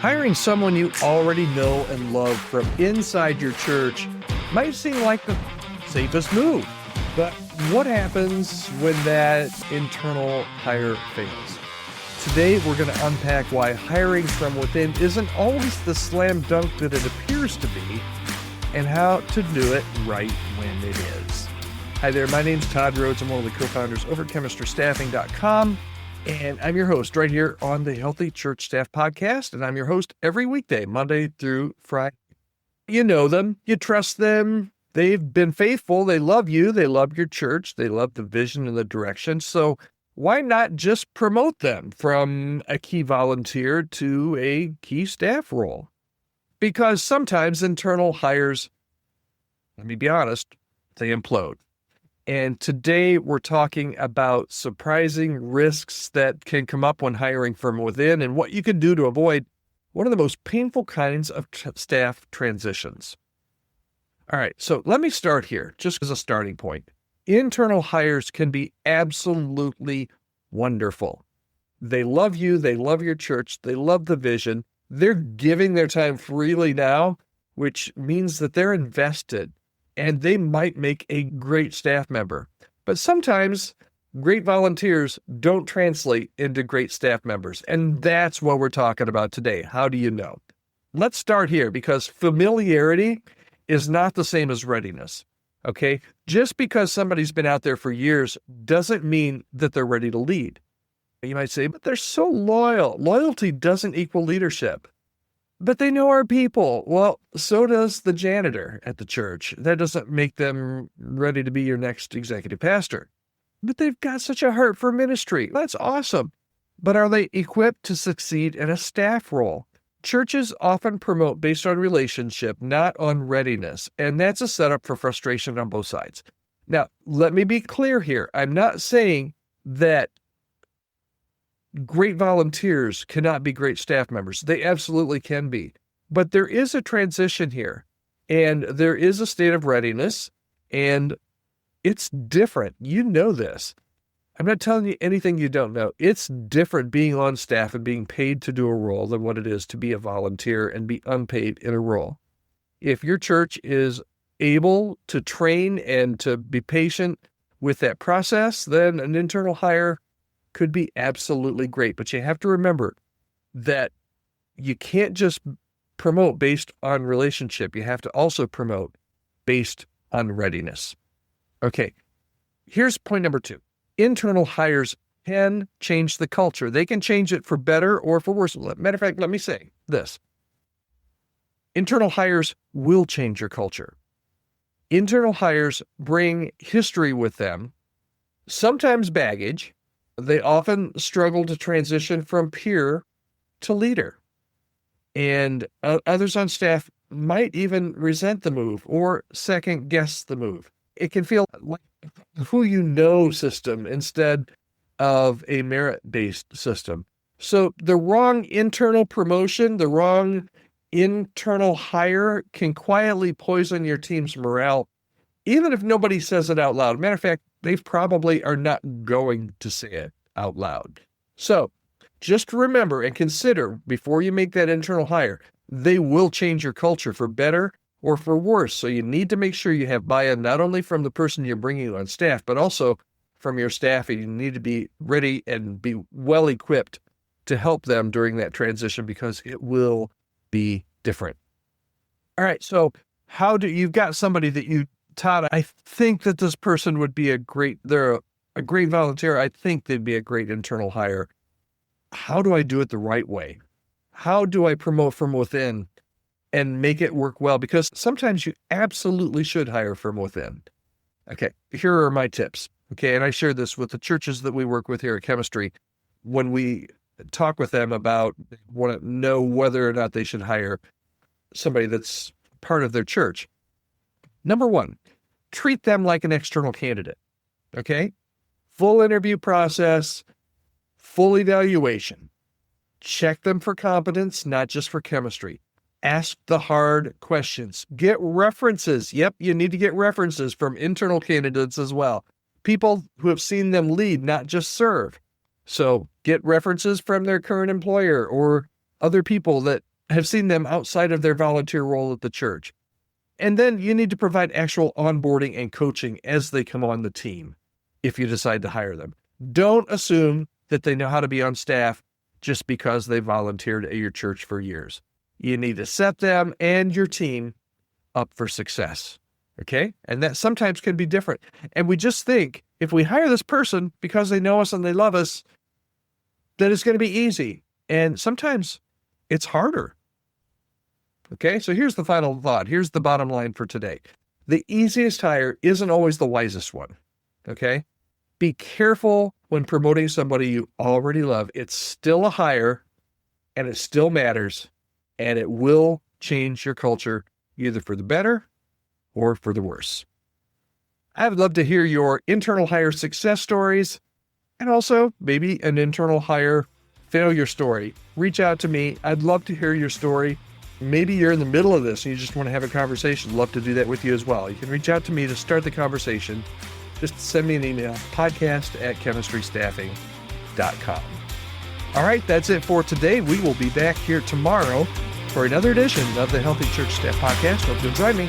Hiring someone you already know and love from inside your church might seem like the safest move, but what happens when that internal hire fails? Today, we're going to unpack why hiring from within isn't always the slam dunk that it appears to be, and how to do it right when it is. Hi there, my name's Todd Rhodes. I'm one of the co-founders over at chemistrystaffing.com. And I'm your host right here on the Healthy Church Staff Podcast. And I'm your host every weekday, Monday through Friday. You know them. You trust them. They've been faithful. They love you. They love your church. They love the vision and the direction. So why not just promote them from a key volunteer to a key staff role? Because sometimes internal hires, let me be honest, they implode. And today we're talking about surprising risks that can come up when hiring from within and what you can do to avoid one of the most painful kinds of staff transitions. All right, so let me start here just as a starting point. Internal hires can be absolutely wonderful. They love you, they love your church, they love the vision. They're giving their time freely now, which means that they're invested. And they might make a great staff member. But sometimes great volunteers don't translate into great staff members. And that's what we're talking about today. How do you know? Let's start here because familiarity is not the same as readiness. Okay? Just because somebody's been out there for years doesn't mean that they're ready to lead. You might say, but they're so loyal. Loyalty doesn't equal leadership. But they know our people. Well, so does the janitor at the church. That doesn't make them ready to be your next executive pastor. But they've got such a heart for ministry. That's awesome. But are they equipped to succeed in a staff role? Churches often promote based on relationship, not on readiness. And that's a setup for frustration on both sides. Now, let me be clear here. I'm not saying that great volunteers cannot be great staff members. They absolutely can be. But there is a transition here, and there is a state of readiness, and it's different. You know this. I'm not telling you anything you don't know. It's different being on staff and being paid to do a role than what it is to be a volunteer and be unpaid in a role. If your church is able to train and to be patient with that process, then an internal hire could be absolutely great. But you have to remember that you can't just promote based on relationship. You have to also promote based on readiness. Okay, here's point number 2. Internal hires can change the culture. They can change it for better or for worse. Matter of fact, let me say this. Internal hires will change your culture. Internal hires bring history with them, sometimes baggage. They often struggle to transition from peer to leader. And others on staff might even resent the move or second guess the move. It can feel like a who you know system instead of a merit-based system. So the wrong internal promotion, the wrong internal hire can quietly poison your team's morale, even if nobody says it out loud. Matter of fact, they probably are not going to say it out loud. So just remember and consider before you make that internal hire, they will change your culture for better or for worse. So you need to make sure you have buy-in not only from the person you're bringing on staff, but also from your staff. And you need to be ready and be well equipped to help them during that transition because it will be different. All right. So you've got somebody that Todd, I think that this person would be they're a great volunteer. I think they'd be a great internal hire. How do I do it the right way? How do I promote from within and make it work well? Because sometimes you absolutely should hire from within. Okay, here are my tips. Okay, and I share this with the churches that we work with here at Chemistry. When we talk with them about want to know whether or not they should hire somebody that's part of their church. Number 1, treat them like an external candidate, okay? Full interview process, full evaluation. Check them for competence, not just for chemistry. Ask the hard questions. Get references. Yep, you need to get references from internal candidates as well. People who have seen them lead, not just serve. So get references from their current employer or other people that have seen them outside of their volunteer role at the church. And then you need to provide actual onboarding and coaching as they come on the team if you decide to hire them. Don't assume that they know how to be on staff just because they volunteered at your church for years. You need to set them and your team up for success. Okay? And that sometimes can be different. And we just think if we hire this person because they know us and they love us, that it's going to be easy. And sometimes it's harder. Okay? So here's the final thought. Here's the bottom line for today. The easiest hire isn't always the wisest one. Okay? Be careful when promoting somebody you already love. It's still a hire and it still matters, and it will change your culture either for the better or for the worse. I would love to hear your internal hire success stories and also maybe an internal hire failure story. Reach out to me. I'd love to hear your story. Maybe you're in the middle of this and you just want to have a conversation. I'd love to do that with you as well. You can reach out to me to start the conversation. Just send me an email, podcast@chemistrystaffing.com. All right, that's it for today. We will be back here tomorrow for another edition of the Healthy Church Staff Podcast. Hope you'll join me.